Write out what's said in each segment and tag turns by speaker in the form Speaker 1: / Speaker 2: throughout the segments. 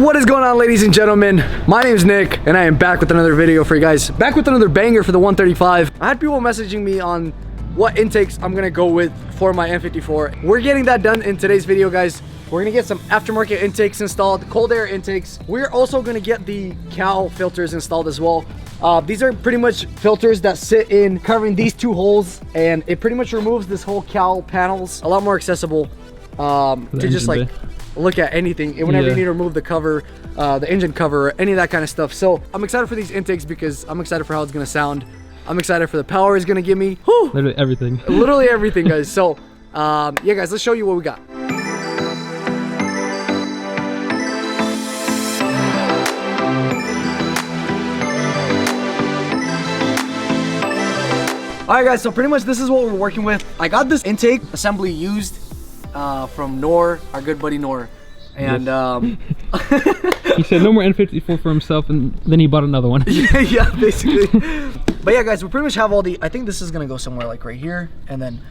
Speaker 1: What is going on, ladies and gentlemen? My name is Nick and I am back with another video for you guys. Back with another banger for the 135. I had people messaging me on what intakes I'm gonna go with for my N54. We're getting that done in today's video, guys. We're gonna get some aftermarket intakes installed, cold air intakes. We're also gonna get the Cowl filters installed as well. These are pretty much filters that sit in covering these two holes, and it pretty much removes this whole Cowl panels. A lot more accessible to just like look at anything whenever you need to remove the cover, the engine cover, or any of that kind of stuff. So I'm excited for these intakes because I'm excited for how it's gonna sound. I'm excited for the power it's gonna give me. Whew.
Speaker 2: Literally everything.
Speaker 1: Literally everything, guys. So yeah, guys, let's show you what we got. All right, guys, so pretty much this is what we're working with. I got this intake assembly used from Noor, our good buddy Noor. And
Speaker 2: he said no more N54 for himself, and then he bought another one.
Speaker 1: yeah, basically. But yeah, guys, we pretty much have all the, I think this is gonna go somewhere like right here, and then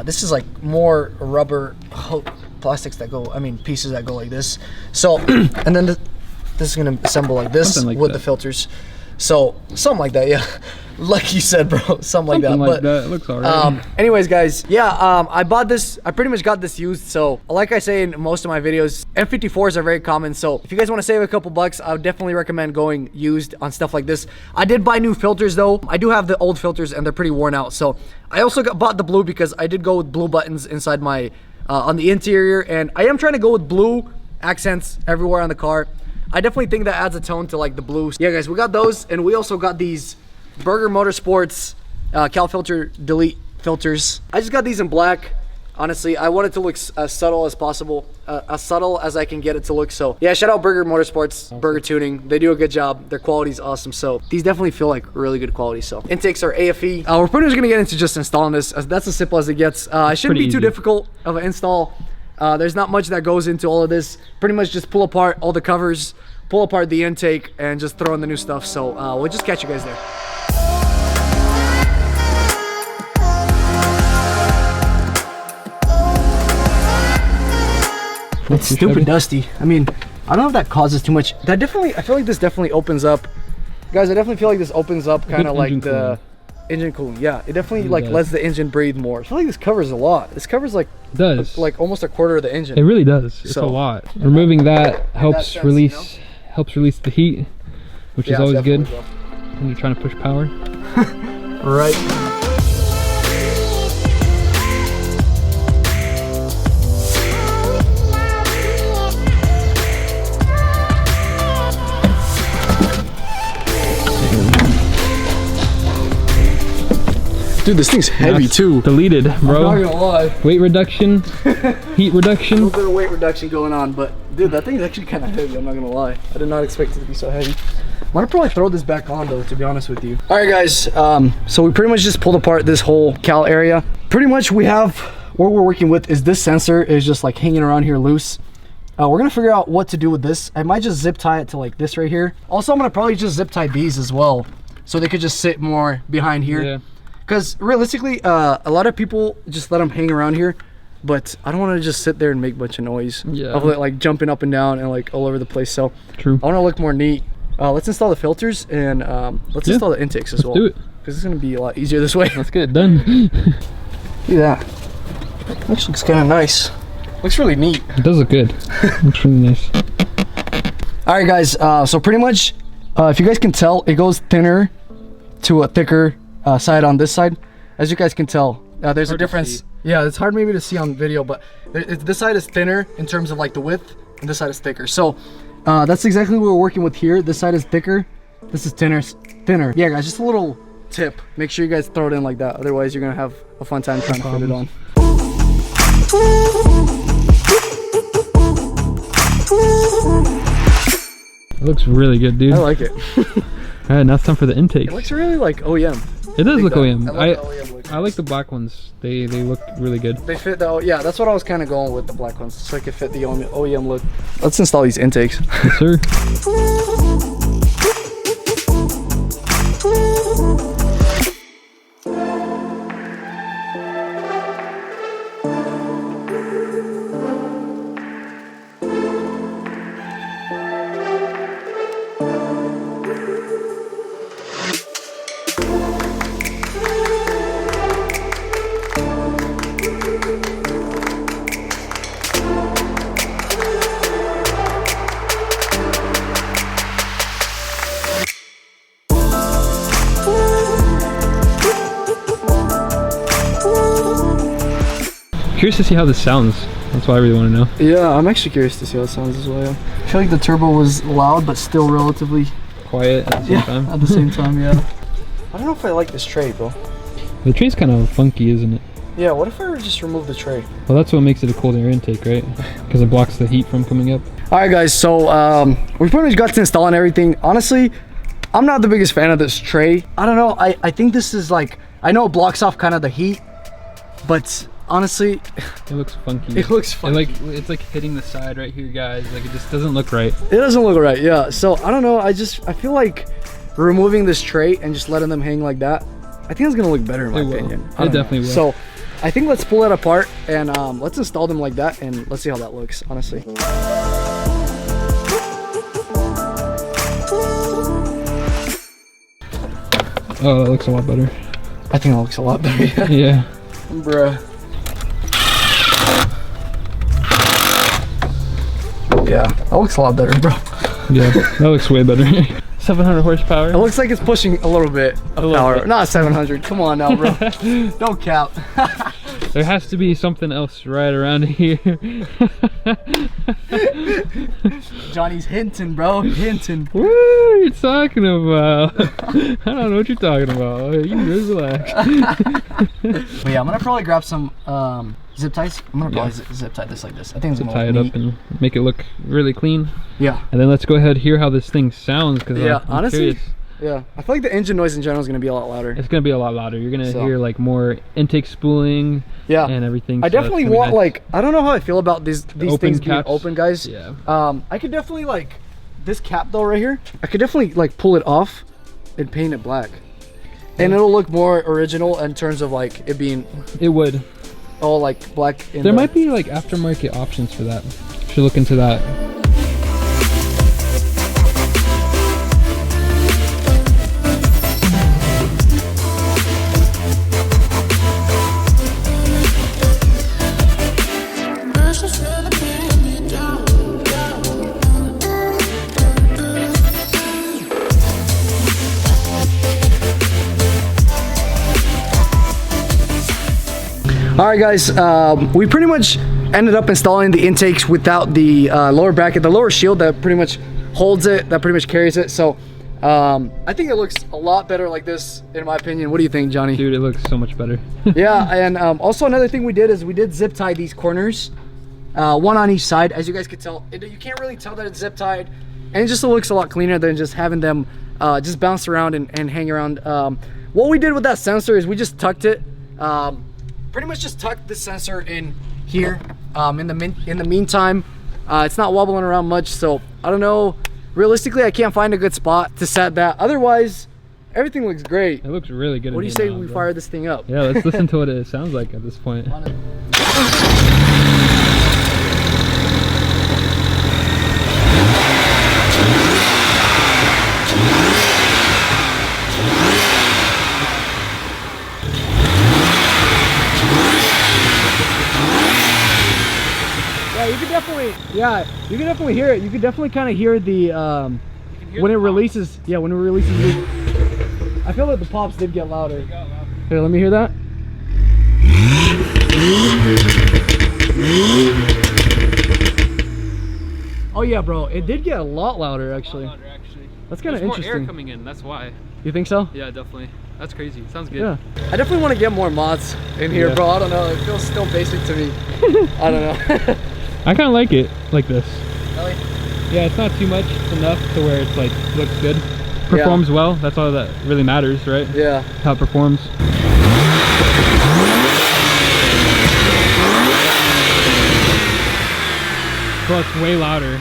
Speaker 1: this is like more rubber plastics that go, I mean pieces that go like this. So and then this is gonna assemble like this like with the filters. So something like that, yeah. Like you said, bro, something like that.
Speaker 2: But it looks alright.
Speaker 1: Anyways, guys, yeah, I bought this. I pretty much got this used. So like I say in most of my videos, N54s are very common. So if you guys want to save a couple bucks, I would definitely recommend going used on stuff like this. I did buy new filters though. I do have the old filters and they're pretty worn out. So I also bought the blue because I did go with blue buttons inside my on the interior, and I am trying to go with blue accents everywhere on the car. I definitely think that adds a tone to like the blues. Yeah, guys, we got those, and we also got these Burger Motorsports Cal Filter Delete filters. I just got these in black. Honestly, I want it to look as subtle as possible, as subtle as I can get it to look. So yeah, shout out Burger Motorsports, Burger Tuning. They do a good job. Their quality is awesome. So these definitely feel like really good quality. So intakes are AFE. We're pretty much gonna get into just installing this. That's as simple as it gets. It shouldn't be too difficult of an install. There's not much that goes into all of this. Pretty much just pull apart all the covers, pull apart the intake, and just throw in the new stuff. So we'll just catch you guys there. It's stupid dusty. I mean, I don't know if that causes too much. That definitely, I feel like this definitely opens up. Guys, I definitely feel like this opens up kind of like the engine cooling. Yeah, it definitely like lets the engine breathe more. I feel like this covers a lot. This covers like like almost a quarter of the engine.
Speaker 2: It really does. It's a lot. Removing that helps release the heat, which is always good when you're trying to push power.
Speaker 1: Right. Dude, this thing's heavy too.
Speaker 2: Deleted, bro.
Speaker 1: I'm not gonna lie.
Speaker 2: Weight reduction, heat reduction.
Speaker 1: A little bit of weight reduction going on, but dude, that thing's actually kind of heavy. I'm not gonna lie. I did not expect it to be so heavy. I'm gonna probably throw this back on though, to be honest with you. All right, guys. So we pretty much just pulled apart this whole Cal area. Pretty much we have what we're working with is this sensor is just like hanging around here loose. We're gonna figure out what to do with this. I might just zip tie it to like this right here. Also, I'm gonna probably just zip tie these as well, so they could just sit more behind here. Yeah. Because realistically, a lot of people just let them hang around here, but I don't want to just sit there and make a bunch of noise. Yeah. Of like jumping up and down and like all over the place. So
Speaker 2: true.
Speaker 1: I want to look more neat. Let's install the filters and let's install the intakes as well.
Speaker 2: Let's do it.
Speaker 1: Because it's gonna be a lot easier this way.
Speaker 2: Let's get it done.
Speaker 1: Look at that. Actually looks kind of nice. Looks really neat.
Speaker 2: It does look good. Looks really nice.
Speaker 1: All right, guys. So pretty much, if you guys can tell, it goes thinner to a thicker side on this side. As you guys can tell, there's a difference. Yeah, it's hard maybe to see on video, but this side is thinner in terms of like the width, and this side is thicker. So that's exactly what we're working with here. This side is thicker, this is thinner. Yeah, guys, just a little tip. Make sure you guys throw it in like that. Otherwise, you're gonna have a fun time trying to fit it on.
Speaker 2: It looks really good, dude.
Speaker 1: I like it.
Speaker 2: All right, now it's time for the intake.
Speaker 1: It looks really like OEM.
Speaker 2: It does look OEM.
Speaker 1: I
Speaker 2: like the black ones. They look really good.
Speaker 1: They fit the, yeah, that's what I was kind of going with, the black ones, so I could fit the OEM look. Let's install these intakes.
Speaker 2: Yes, sir. curious to see how this sounds. That's what I really want to know.
Speaker 1: Yeah, I'm actually curious to see how it sounds as well. Yeah. I feel like the turbo was loud, but still relatively
Speaker 2: quiet at the same time.
Speaker 1: At the same time, yeah. I don't know if I like this tray, bro.
Speaker 2: The tray's kind of funky, isn't it?
Speaker 1: Yeah, what if I were to just remove the tray?
Speaker 2: Well, that's what makes it a cold air intake, right? Because it blocks the heat from coming up.
Speaker 1: Alright guys, so we pretty much got to install and everything. Honestly, I'm not the biggest fan of this tray. I don't know, I think this is like, I know it blocks off kind of the heat, but honestly,
Speaker 2: it looks funky.
Speaker 1: It looks funky.
Speaker 2: It's like hitting the side right here, guys. Like, it just doesn't look right.
Speaker 1: It doesn't look right, yeah. So I don't know, I feel like removing this tray and just letting them hang like that, I think it's gonna look better in my opinion.
Speaker 2: It definitely will.
Speaker 1: So I think let's pull it apart and let's install them like that and let's see how that looks, honestly.
Speaker 2: Oh, that looks a lot better.
Speaker 1: I think that looks a lot better, yeah.
Speaker 2: Yeah.
Speaker 1: Bruh. Yeah, that looks a lot better, bro.
Speaker 2: Yeah, that looks way better. 700 horsepower.
Speaker 1: It looks like it's pushing a little bit of power. Not 700. Come on now, bro. Don't cap.
Speaker 2: There has to be something else right around here.
Speaker 1: Johnny's hinting, bro. Hinting.
Speaker 2: What are you talking about? I don't know what you're talking about. You can just relax.
Speaker 1: But yeah, I'm gonna probably grab some zip ties. I'm gonna probably zip tie this like this. I think it's gonna
Speaker 2: tie it up and make it look really clean.
Speaker 1: Yeah.
Speaker 2: And then let's go ahead and hear how this thing sounds, because I'm
Speaker 1: honestly,
Speaker 2: curious.
Speaker 1: Yeah, I feel like the engine noise in general is gonna be a lot louder.
Speaker 2: It's gonna be a lot louder. You're gonna hear like more intake spooling.
Speaker 1: Yeah.
Speaker 2: And everything.
Speaker 1: I definitely want like, I don't know how I feel about these things being open, guys.
Speaker 2: Yeah.
Speaker 1: I could definitely like this cap though right here. I could definitely like pull it off and paint it black, and it'll look more original in terms of like it being.
Speaker 2: It would.
Speaker 1: All like black.
Speaker 2: There might be like aftermarket options for that. Should look into that.
Speaker 1: All right, guys, we pretty much ended up installing the intakes without the lower bracket, the lower shield that pretty much holds it, that pretty much carries it. So I think it looks a lot better like this, in my opinion. What do you think, Johnny?
Speaker 2: Dude, it looks so much better.
Speaker 1: Yeah, and also another thing we did is we did zip tie these corners, one on each side. As you guys could tell, you can't really tell that it's zip tied, and it just looks a lot cleaner than just having them just bounce around and hang around. What we did with that sensor is we just tucked it. Pretty much just tucked the sensor in here. In the meantime, it's not wobbling around much, so I don't know. Realistically, I can't find a good spot to set that. Otherwise, everything looks great.
Speaker 2: It looks really good.
Speaker 1: What do you say we fire this thing up?
Speaker 2: Yeah, let's listen to what it sounds like at this point.
Speaker 1: You can definitely hear it. You can definitely kind of hear the when it releases. Yeah, when it releases. I feel like the pops did get louder. Here, let me hear that. Oh yeah, bro, it did get a lot louder actually. That's kind of interesting.
Speaker 2: More air coming in. That's why.
Speaker 1: You think so?
Speaker 2: Yeah, definitely. That's crazy. Sounds good.
Speaker 1: Yeah. I definitely want to get more mods in here, bro. I don't know. It feels still basic to me. I don't know.
Speaker 2: I kind of like it like this.
Speaker 1: Really?
Speaker 2: Yeah, it's not too much. It's enough to where it's like looks good. Performs well. That's all that really matters, right?
Speaker 1: Yeah.
Speaker 2: How it performs. Bro, it's way louder.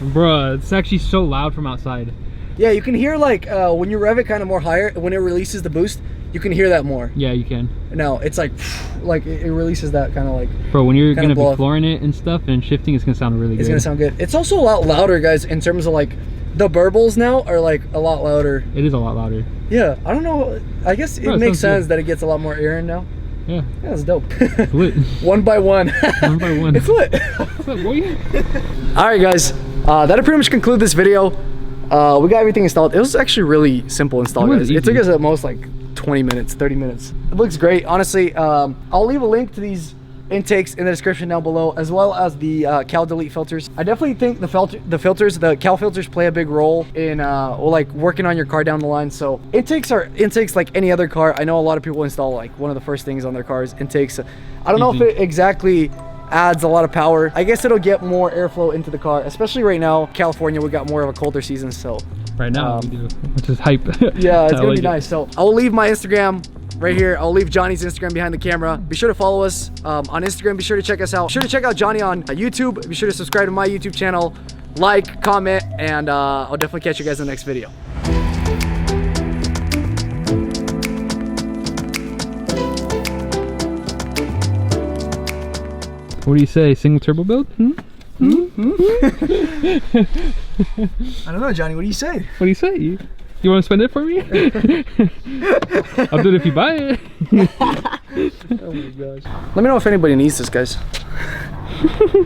Speaker 2: Bro, it's actually so loud from outside.
Speaker 1: Yeah, you can hear like when you rev it kind of more higher, when it releases the boost, you can hear that more.
Speaker 2: Yeah, you can.
Speaker 1: No, it's like it releases that kind of like.
Speaker 2: Bro, when you're gonna be flooring it and stuff and shifting, it's gonna sound really good.
Speaker 1: It's gonna sound good. It's also a lot louder, guys, in terms of like the burbles now are like a lot louder.
Speaker 2: It is a lot louder.
Speaker 1: Yeah, I don't know. I guess it makes sense that it gets a lot more air in now.
Speaker 2: Yeah.
Speaker 1: Yeah, it's dope.
Speaker 2: It's lit.
Speaker 1: One by one.
Speaker 2: One by one.
Speaker 1: It's lit.
Speaker 2: What's up, boy?
Speaker 1: All right, guys. That'll pretty much conclude this video. We got everything installed. It was actually really simple install, guys. It took us at most like 20 minutes, 30 minutes. It looks great. Honestly, I'll leave a link to these intakes in the description down below, as well as the Cowl delete filters. I definitely think the Cowl filters play a big role in like working on your car down the line. So intakes are intakes like any other car. I know a lot of people install like one of the first things on their cars, intakes. I don't know if it exactly adds a lot of power. I guess it'll get more airflow into the car, especially right now, California, we got more of a colder season, so.
Speaker 2: Right now we do, which is hype.
Speaker 1: Yeah, it's gonna be nice. So I'll leave my Instagram right here. I'll leave Johnny's Instagram behind the camera. Be sure to follow us on Instagram. Be sure to check us out. Be sure to check out Johnny on YouTube. Be sure to subscribe to my YouTube channel, like, comment, and I'll definitely catch you guys in the next video.
Speaker 2: What do you say? Single turbo build?
Speaker 1: I don't know, Johnny. What do you say?
Speaker 2: What do you say? You want to spend it for me? I'll do it if you buy it.
Speaker 1: Oh my gosh. Let me know if anybody needs this, guys.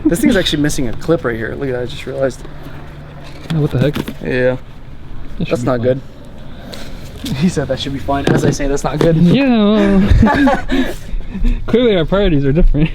Speaker 1: This thing's actually missing a clip right here. Look at that. I just realized.
Speaker 2: Oh, what the heck?
Speaker 1: Yeah. That's not good. He said that should be fine. As I say, that's not good.
Speaker 2: Yeah. Well, clearly our priorities are different.